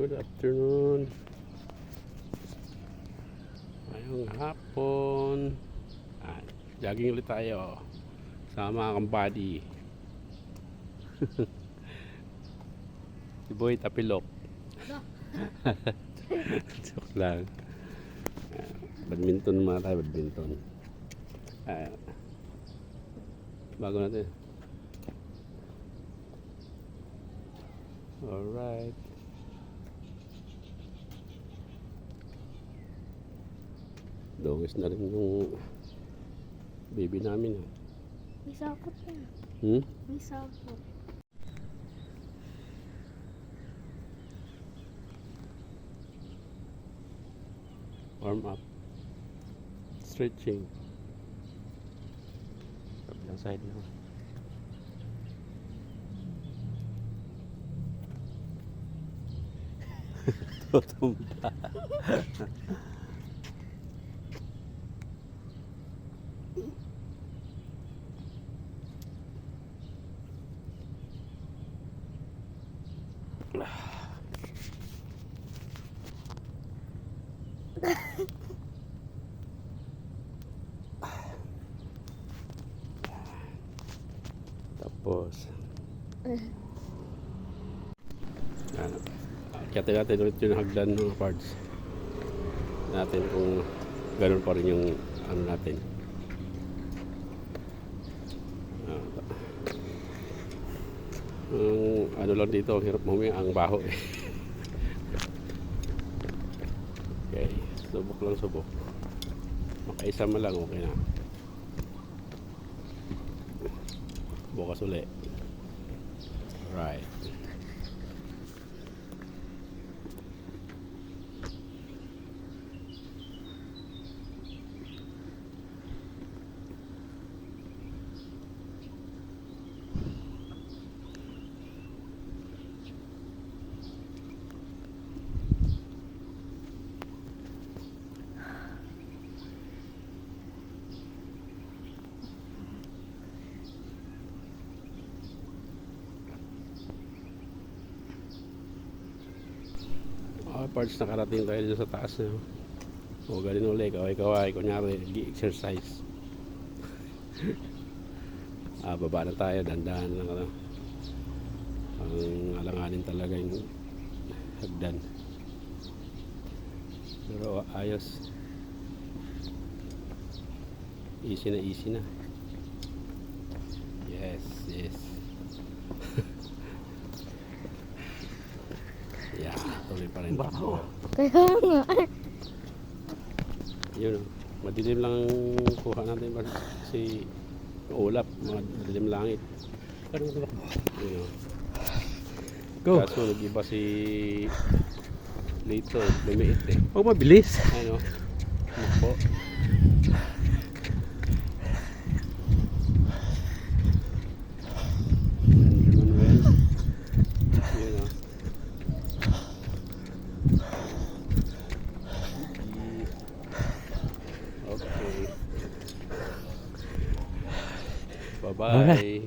Good afternoon. Ngayong hapon. Jogging ulit tayo. Sama kang buddy. Si Boy Tapilok. Joke lang. Badminton mga tayo, badminton. Bago natin. Alright. Dogis na rin yung baby namin. May sakot na. May sakot. Warm up. Stretching. Kabilang side na. Tutumba. Tapos kaya natin ulit yung hagdan ng parts natin kung ganun pa rin yung ano natin. Ano lang dito, ang hirap mamaya ang baho eh. Okay, subok lang subok. Makaisa man lang, okay na. Bukas uli. Right. Parts nakarating tayo dito sa taas na. O galing ulit, kaway-kaway, kunyari gi-exercise. Baba na tayo, dandahan lang. Ang alanganin talaga yung hagdan. Pero ayos. Easy na. Yes. Yeah, tuloy pa rin. Kaya nga. Yun o. Madilim lang kuha natin kasi ulap, madilim langit. Yun o. Go. Kaso nag-iba si Lito, lumiit eh. Huwag mabilis. Ano? Po. Bye-bye. Alright.